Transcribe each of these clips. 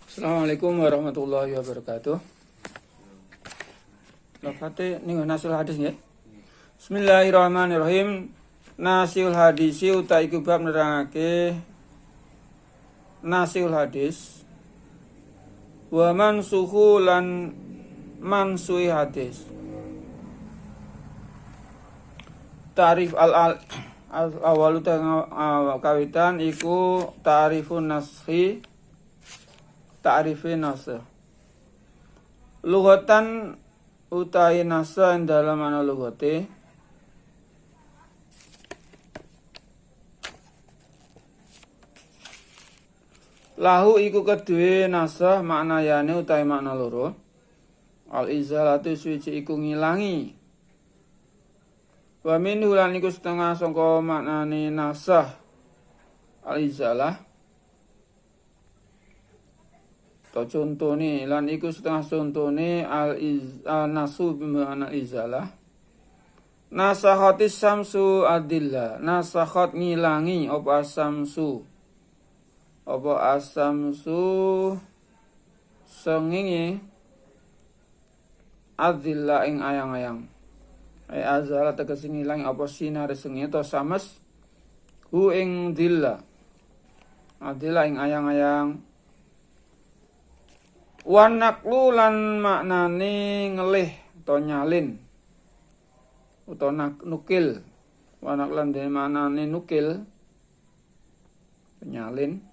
Assalamualaikum warahmatullahi wabarakatuh. Lafate ning nasul hadis nggih. Bismillahirrahmanirrahim. Nasul hadis uta iku bab nerangake nasul hadis. Wa mansuhu lan mansui hadis. Ta'rif al-awwalu kawitan iku ta'rifun naskhi. Ta'rifin nasakh. Lughatan utai nasakh dalam ana lughate lahu iku kedue nasakh maknayane utai makna loro. Al-izalatu suci iku ngilangi. Wa min lan iku setengah sangka maknane nasakh al-izalah. To contone lan iku setengah contone al-nasu bimana izalah. Nasakhatis samsu adillah. Nasakhat ngilangi apa asamsu. Apa asamsu sengingi adillah ing ayang-ayang. Azala tegese ngilangi apa sinar sengi to sames hu ing dillah. Adillah ing ayang-ayang. Wanaklu lan maknane ngelih atau nyalin atau nukil. Wanak lan dene maknane nukil nyalin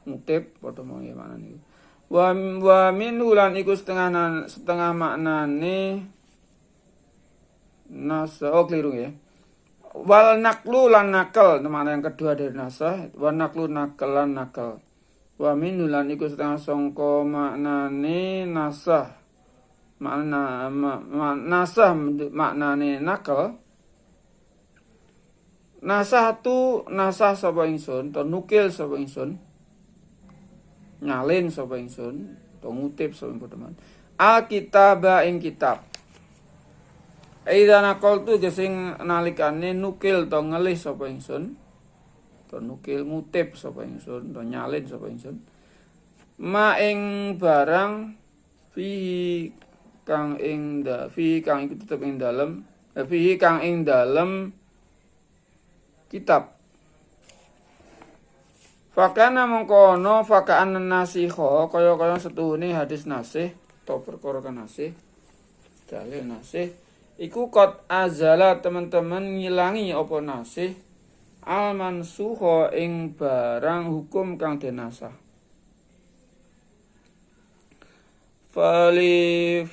ngutip padha mangke maknane. Wa minhu lan iku setengah maknane nasa kliru ya. Wal naklu lan nakal makna yang kedua dari nasa. Wa naklu nakal lan nakal. Wa min lan iku setengah sangka maknane nasah. Nasah maknane nakal. Nasah tu nasah sapa ingsun, to nukil sapa ingsun. Nyalin sapa ingsun, to ngutip sapa teman. Alkitaba ing kitab. Aidha nakal tu sing nalikane nukil to ngelih sapa ingsun. To nukil ngutip sapa ingsun, to nyalin sapa ingsun. Ma ing barang fihi kang iku tetep ing dalem, fihi kang ing dalem kitab. Fakana mongko ana fakaan nasikha kaya setuhune hadis nasih to perkara kan nasih. Dalil nasih iku qad azala teman-teman ngilangi apa nasih al-mansukha ing barang hukum kang denasah. Falif.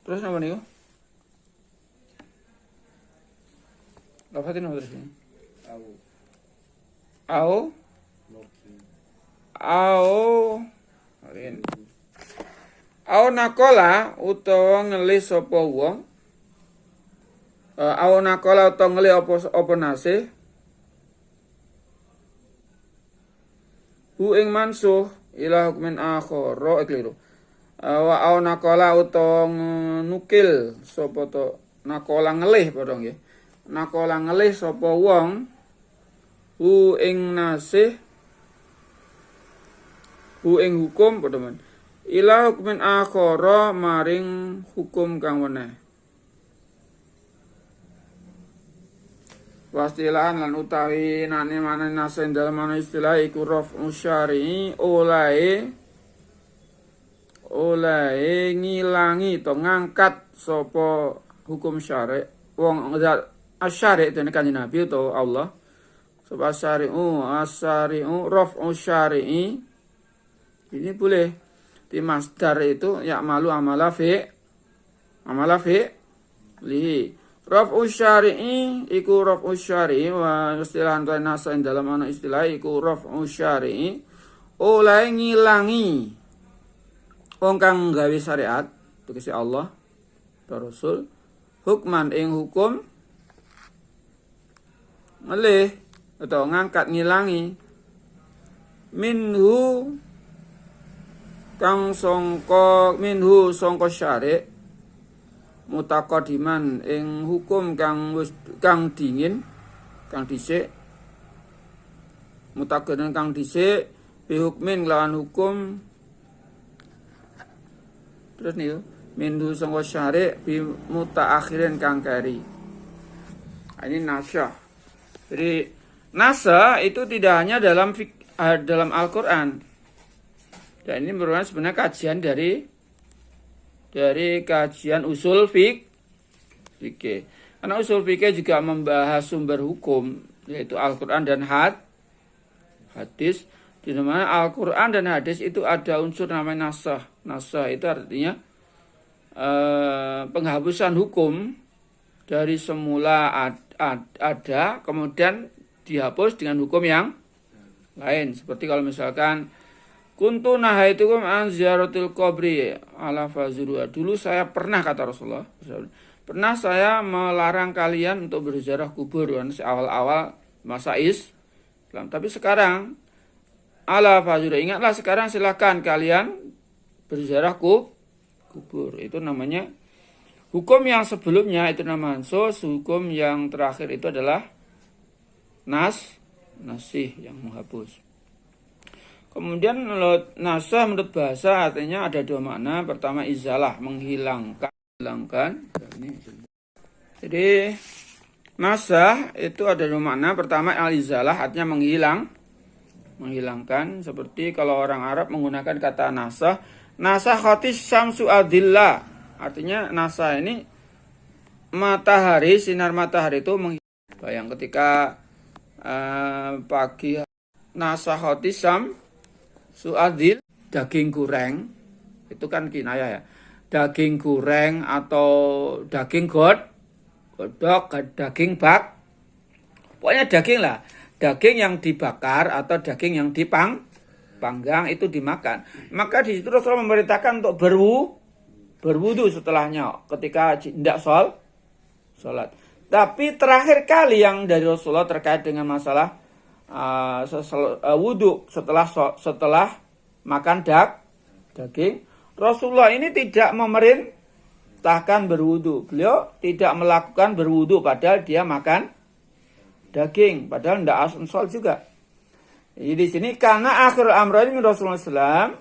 Terus apa nih? Lafatin apa terus ini? Au nakola utawa ngelis sapa wong. Au nakola utawa ngelis apa nasih. Hu ing mansuh ila hukmin akhara ikliru. Wa au nakola utawa nukil sapa to nakola ngelih padha nggih. Nakola ngelih sapa wong hu ing nasih hu ing hukum padha men. Ila hukmin akhara maring hukum kang weneh. Wastilahan lan utawi nane mana nasen dalam mana istilah iku raf'u syar'i olahe ngilangi to ngangkat sapa hukum syari' wong asyari' dene kanjeng Nabi to Allah sapa asyari'u raf'u syar'i ini boleh di masdar itu ya'malu amala fi li raf'u syari'i iku raf'u syari'i wa istilahan nasa dalam ana istilah iku raf'u syari'i oleh ngilangi wong kang gawe syariat tegese Allah ta Rasul hukman ing hukum ngelih atau ngangkat ngilangi minhu sangka syari' mutakodiman ing hukum kang dingin kang dhisik mutaqaddim kang dhisik bihukmin lawan hukum terus nih minhu sangka syari' bi mutaakhirin kang kari. Ini nasyah. Jadi nasyah itu tidak hanya dalam Al-Qur'an. Dan ini merupakan sebenarnya kajian dari kajian usul fikih. Karena usul fikih juga membahas sumber hukum yaitu Al-Qur'an dan hadis. Di mana Al-Qur'an dan hadis itu ada unsur namanya nasyah. Nasyah itu artinya penghapusan hukum dari semula ada kemudian dihapus dengan hukum yang lain. Seperti kalau misalkan kuntu nahaitukum an ziyaratil qabri ala fazurua. Dulu saya pernah, kata Rasulullah, pernah saya melarang kalian untuk berziarah kubur kan awal-awal masa Islam. Tapi sekarang ala fazurua, ingatlah sekarang silakan kalian berziarah kubur. Itu namanya hukum yang sebelumnya itu nama mansus, hukum yang terakhir itu adalah nasih yang menghapus. Kemudian nasyah menurut bahasa artinya ada dua makna. Pertama izalah, menghilangkan. Jadi nasyah itu ada dua makna. Pertama al-izalah artinya menghilangkan. Seperti kalau orang Arab menggunakan kata nasyah. Nasyah khatis syamsu adillah. Artinya nasyah ini matahari, sinar matahari itu bayang ketika pagi. Nasyah khatis suadil, daging goreng, itu kan kinayah ya. Daging goreng atau daging godok, daging pokoknya daging lah. Daging yang dibakar atau daging yang dipanggang itu dimakan. Maka di situ Rasulullah memerintahkan untuk berwudu setelahnya ketika tidak sholat. Tapi terakhir kali yang dari Rasulullah terkait dengan masalah wudu setelah makan daging, Rasulullah ini tidak memerintahkan berwudu. Beliau tidak melakukan berwudu padahal dia makan daging, padahal tidak asal juga. Jadi di sini karena akhir amrain min Rasulullah SAW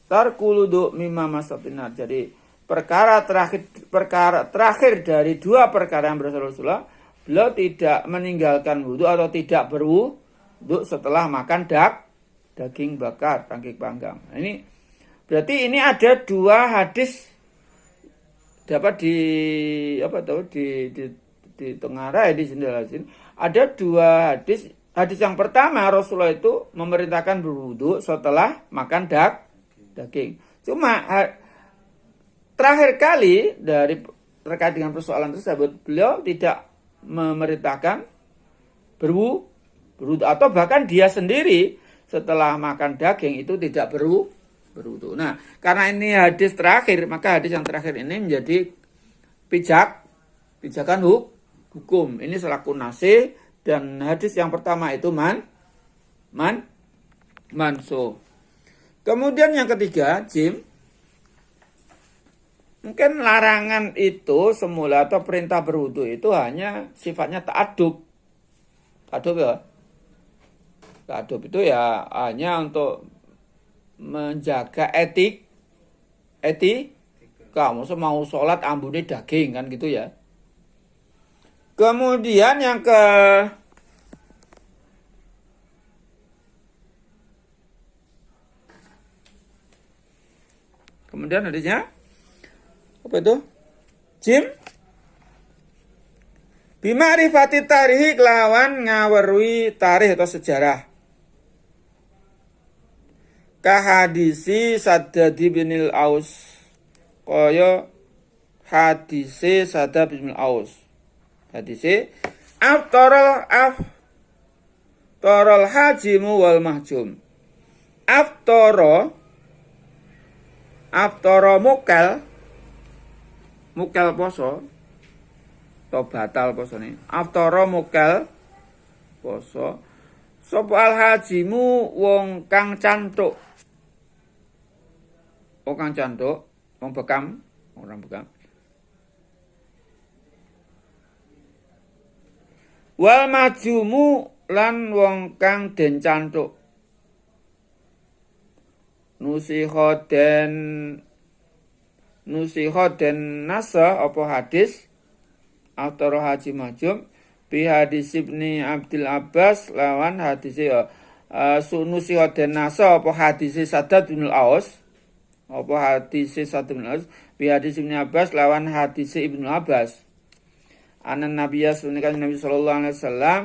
tarkuludu mimma masabinar. Jadi perkara terakhir dari dua perkara yang berasal Rasulullah, beliau tidak meninggalkan wudu atau tidak berwudu setelah makan daging bakar, daging panggang. Ini berarti ini ada dua hadis dapat di tengarai di sini. Ada dua hadis. Hadis yang pertama Rasulullah itu memerintahkan berwudu setelah makan daging. Cuma terakhir kali terkait dengan persoalan tersebut beliau tidak memerintahkan berwudu atau bahkan dia sendiri setelah makan daging itu tidak berwudu. Nah, karena ini hadis terakhir, maka hadis yang terakhir ini menjadi pijakan hukum. Ini selaku nasih, dan hadis yang pertama itu mansuh. Kemudian yang ketiga, mungkin larangan itu semula atau perintah berwudu itu hanya sifatnya ta'adub. Ta'adub ya. Ta'adub itu ya hanya untuk menjaga etika. Maksudnya mau sholat ambune daging kan gitu ya. Kemudian yang kemudian hadisnya apa itu? Bima'rifati tarikh lawan ngawerui tarikh atau sejarah. Kahadisi Saddad binil Aus. Kaya hadisi Saddad binil Aus. Hadisi aftarul hajimu wal mahjum. Aftara mukel poso atau batal poso nih. Aftara mukel poso. Sapa al hajimu wong kang cantuk. Wong bekam, orang bekam. Wal mahjumu lan wong kang den cantuk. Nusikha den nasa apa hadis atau Haji Majum bi hadis Ibni Abdul Abbas lawan hadis nusikha den nasa apa hadis Saddad bin Aus apa hadis Saddad bin Aus bi hadis Ibni Abbas lawan hadis Ibnu Abbas anan Nabiya sunnikan Nabi sallallahu alaihi wasallam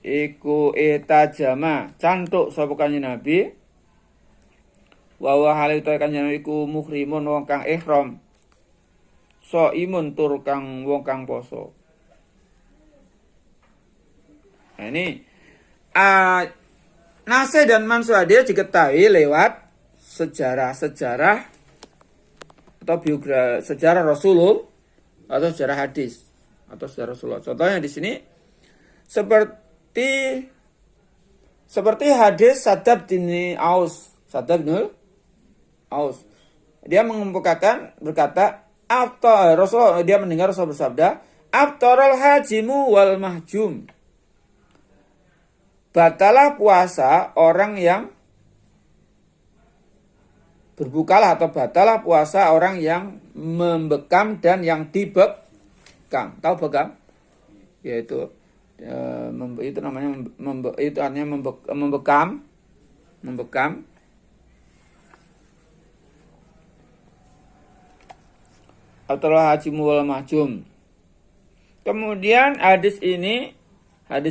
iku etajama cantuk sapa kanjeng Nabi wa wa halita kanjeng Nabi iku muhrimun wong kang ihram imun tur kang wong kang poso. Nah, ini Nasih dan Mansuh dia diketahui lewat sejarah atau biografi sejarah Rasulullah atau sejarah hadis atau sejarah Rasulullah. Contohnya di sini seperti hadis Saddad bin Aus. Dia mengemukakan berkata, Rasulullah dia mendengar Rasul bersabda, "Aftarul hajimu wal mahjum." Batalah puasa orang yang berbukalah atau batalah puasa orang yang membekam dan yang dibekam. Tahu bekam? Yaitu itu namanya itu artinya membekam atau hajimu wal mahjum. Kemudian hadis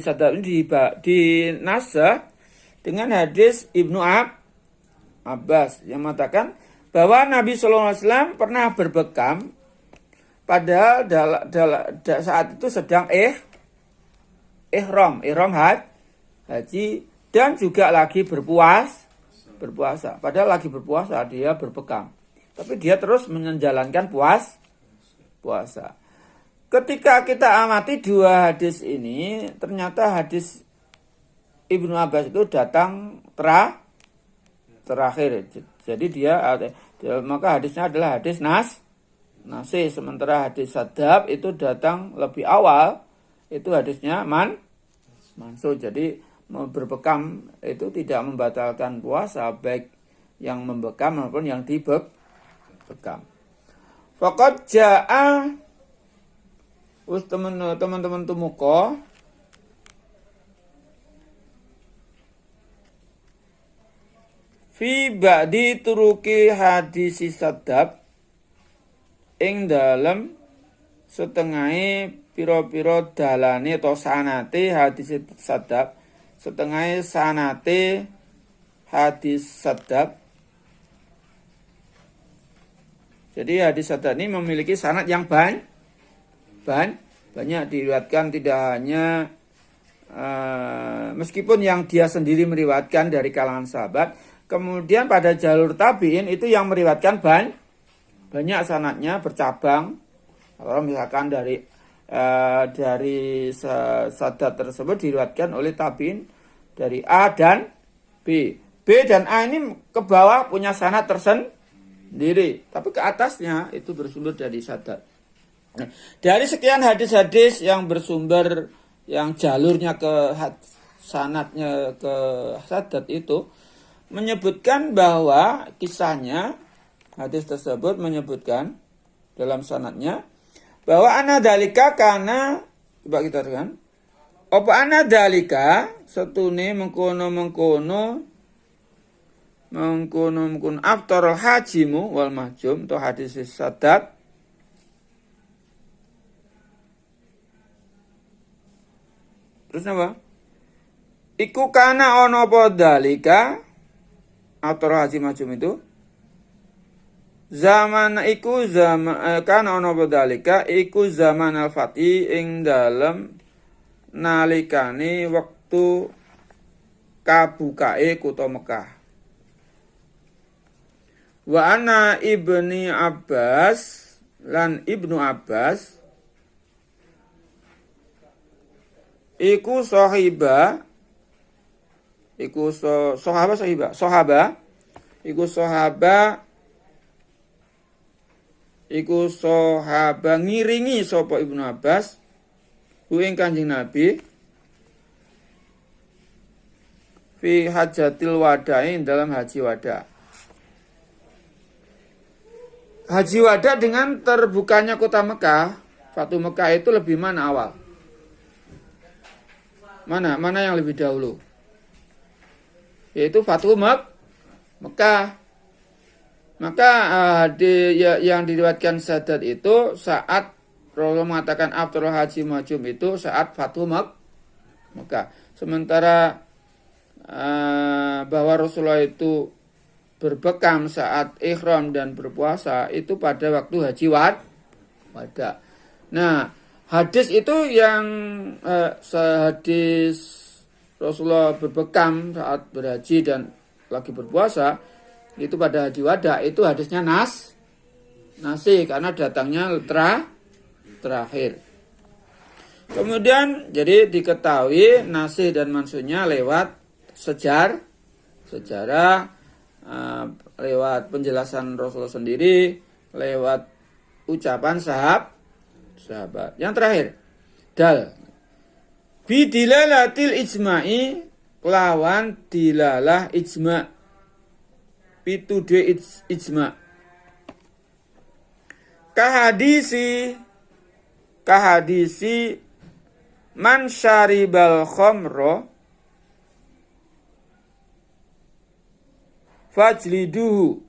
Saddad ini dinasah dengan hadis Ibnu Abbas yang mengatakan bahwa Nabi Sallallahu Alaihi Wasallam pernah berbekam padahal saat itu sedang ihram haji dan juga lagi berpuasa. Padahal lagi berpuasa dia berbekam. Tapi dia terus menjalankan puasa. Ketika kita amati dua hadis ini, ternyata hadis Ibnu Abbas itu datang terakhir. Jadi maka hadisnya adalah hadis Nasih, sementara hadis Saddad itu datang lebih awal. Itu hadisnya Mansuh. Jadi berbekam itu tidak membatalkan puasa baik yang membekam maupun yang dibekam. Faqad jaa teman-teman tumuka fi ba'di turuki hadis Saddad ing dalem setengahe pira-pira dalane atau sanate hadis Saddad, setengahe sanate hadis Saddad. Jadi hadis Saddad ini memiliki sanad yang banyak diriwayatkan, tidak hanya meskipun yang dia sendiri meriwayatkan dari kalangan sahabat, kemudian pada jalur tabi'in itu yang meriwayatkan banyak sanadnya bercabang. Kalau misalkan dari Saddad tersebut diriwayatkan oleh tabi'in dari A dan B. B dan A ini ke bawah punya sanad tersendiri, tapi ke atasnya itu bersumber dari Saddad. Nah, dari sekian hadis-hadis yang bersumber, yang jalurnya ke sanadnya ke Saddad itu menyebutkan bahwa kisahnya, hadis tersebut menyebutkan dalam sanadnya bahwa anadalika karena coba kita lihat apa anadalika setune mengkono aftarul hajimu wal mahjum atau hadis Saddad. Terus apa? Iku kana ono apa dalika aftarul haji mahjum itu zaman iku zaman kana ono apa dalika iku zaman al-fati ing dalem nalikane wektu kabukae kutha Mekah. Wa ana Ibni Abbas lan Ibnu Abbas iku sahabat ngiringi sapa Ibnu Abbas ing Kanjeng Nabi fi hajatil wada'i dalam haji wada. Haji wada dengan terbukanya kota Mekah, Fatu Mekah itu lebih mana awal? Mana yang lebih dahulu? Yaitu Fatu Mekah. Maka yang diriwayatkan Sadat itu saat Rasulullah mengatakan afdhalul haji majum itu saat Fatu Mekah. Sementara bahwa Rasulullah itu berbekam saat ihram dan berpuasa itu pada waktu haji wada. Nah, hadis itu yang hadis Rasulullah berbekam saat berhaji dan lagi berpuasa itu pada haji wada, itu hadisnya nasi karena datangnya terakhir. Kemudian jadi diketahui nasi dan mansuhnya lewat sejarah, lewat penjelasan Rasulullah sendiri, lewat ucapan sahabat. Yang terakhir, dal bidilalatil ijma'i lawan dilalah ijma' pituduh ijma' kahadisi man syaribal khamra fajliduhu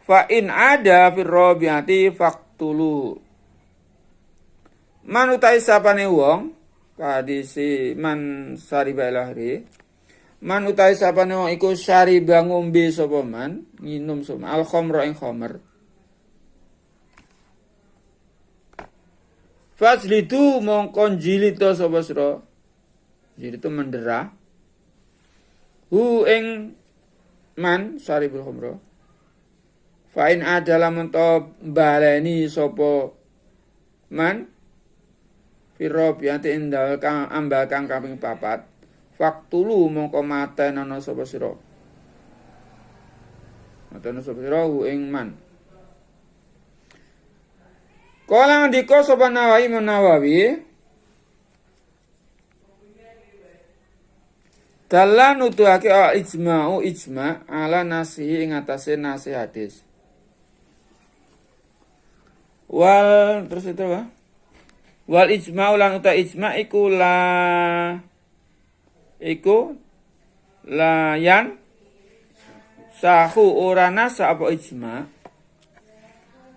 fa in ada fir rabiati faqtulu. Man utai sapane wong hadisi man sariba lahri, man utai sapane wong iku sariba ngombe sapa man, nginum sapa al khamra ing khamr, fajlidu mongkon jilid sapa sira, jadi itu mendera hu ing man saribul khamra, fa in adalah mento baleni sapa man Firob yanti indal kang ambal kang kaping 4 faktulu mongko matenono sapa sira. Matenono sapa sira ing man. Kala ndika sapa Nawawi dalan nuduhake ijma ala nasihi ing atase nasi hadis. Wal terus itu apa? Wal ijma ulan uta ijma iku layan sahu ora nasa apa ijma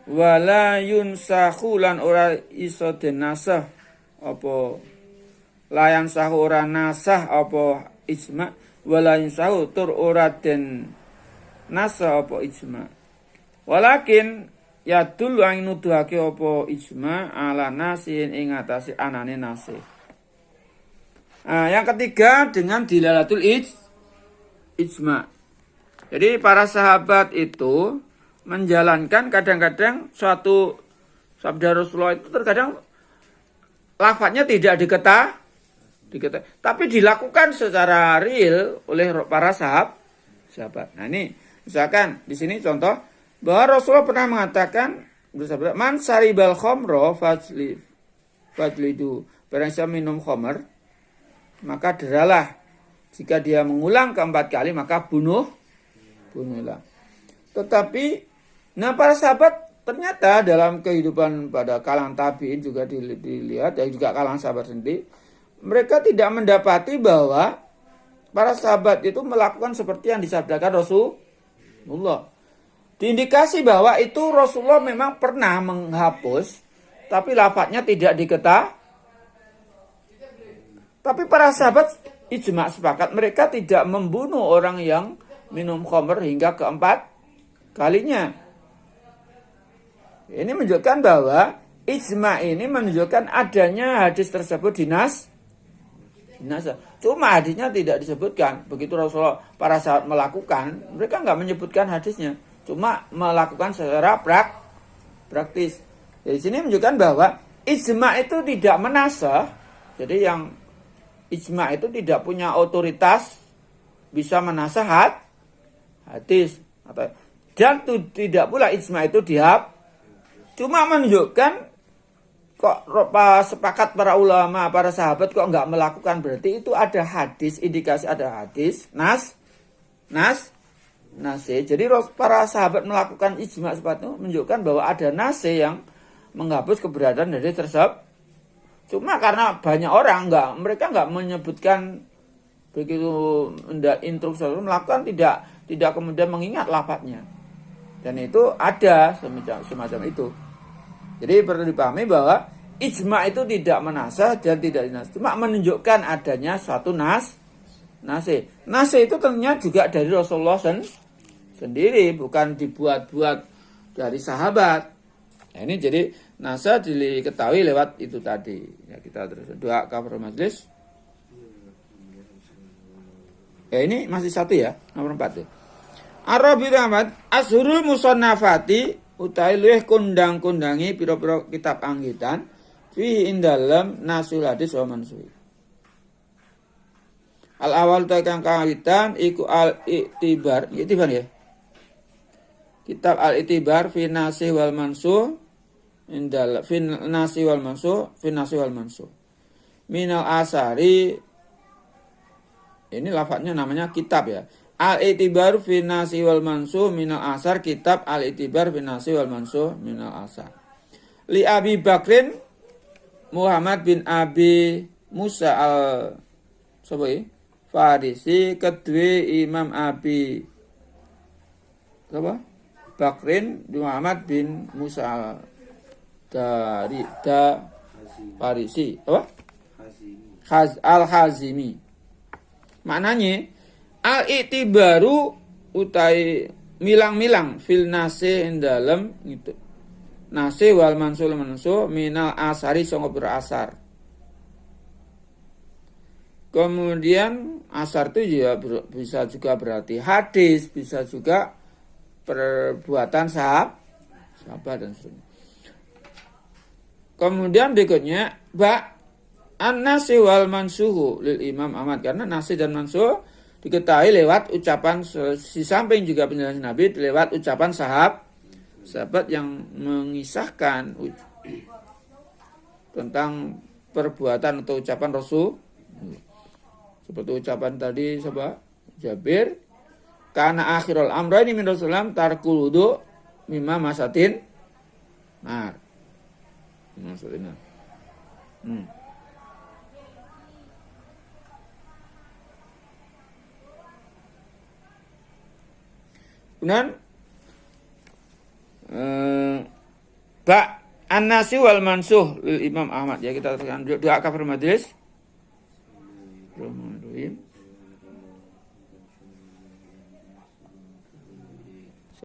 wala yun sahu lan ora iso denasah apa layan sahu ora nasah apa ijma wala yun sahu tur ora den nasa apa ijma walakin ya dulu ang nuduhake apa ijma ala nasin ing atase anane nasi. Yang ketiga dengan dilalatul ijma. Jadi para sahabat itu menjalankan kadang-kadang suatu sabda Rasulullah itu terkadang lafadznya tidak diketahui, tapi dilakukan secara real oleh para sahabat. Nah ini misalkan di sini contoh bahwa Rasulullah pernah mengatakan bersabda man saribal khamra fajlidu, barang siapa minum khamr maka deralah, jika dia mengulang 4 kali maka bunuhlah. Tetapi para sahabat ternyata dalam kehidupan pada kalangan tabi'in juga dilihat dan juga kalangan sahabat sendiri, mereka tidak mendapati bahwa para sahabat itu melakukan seperti yang disabdakan Rasulullah. Diindikasi bahwa itu Rasulullah memang pernah menghapus, tapi lafadznya tidak diketahui. Tapi para sahabat ijma sepakat mereka tidak membunuh orang yang minum khamr hingga keempat kalinya. Ini menunjukkan bahwa ijma ini menunjukkan adanya hadis tersebut dinas. Cuma hadisnya tidak disebutkan. Begitu Rasulullah para sahabat melakukan, mereka nggak menyebutkan hadisnya. Cuma melakukan secara praktis. Jadi sini menunjukkan bahwa ijma itu tidak menasah. Jadi yang ijma itu tidak punya otoritas bisa menasah hadis. Atau Dan tidak pula ijma itu cuma menunjukkan kok sepakat para ulama, para sahabat kok enggak melakukan, berarti itu ada hadis, indikasi ada hadis, nase. Jadi para sahabat melakukan ijma seperti itu menunjukkan bahwa ada nase yang menghapus keberadaan dari tersebut. Cuma karena banyak orang mereka enggak menyebutkan begitu instruksi melakukan, tidak kemudian mengingat lafadznya. Dan itu ada semacam itu. Jadi perlu dipahami bahwa ijma itu tidak menasah dan tidak dinas. Cuma menunjukkan adanya suatu nase. Nase itu tentunya juga dari Rasulullah sendiri, bukan dibuat-buat dari sahabat. Nah, ini jadi nasa diketahui lewat itu tadi. Ya, kita terus doa kafir majlis. Ya, ini masih satu ya, nomor 4 tuh. Arabi Ahmad Ashurul Musannafati utawi luwih kundang-kundangi pira-pira kitab anggitan fi indalem nasul hadis wa mansuhi. Al awal kang kawitan iku al iktibar ya. Kitab al iktibar fi nasih wal mansuh indal fi nasih wal mansuh minal asari. Ini lafadznya namanya kitab ya. Al-Itibar fi nasi wal mansuh minal asar, kitab Al-Itibar fi nasi wal mansuh minal asar. Li Abi Bakrin Muhammad bin Abi Musa Farisi kedua Imam Abi Bakrin Muhammad bin Musa dari Farisi Al-Hazimi. Maknanya al-i'tibaru utai milang-milang fil nasi dalam gitu. Nasi wal mansul minal asari sanga berasar. Kemudian asar itu juga bisa juga berarti hadis, bisa juga perbuatan sahabat dan sebagainya. Kemudian berikutnya an-nasi wal mansuhu lil Imam Ahmad, karena nasi dan mansuh diketahui lewat ucapan, di samping juga penjelasan Nabi lewat ucapan sahabat yang mengisahkan tentang perbuatan atau ucapan Rasul. Seperti ucapan tadi Jabir, karena akhirul amrayni min Rasulullah tarkul wudu mimma masatin nar. Maksudnya. Kemudian an-nasi wal mansuh lil Imam Ahmad, ya kita teruskan doa kafir majlis. Bismillahirrahmanirrahim.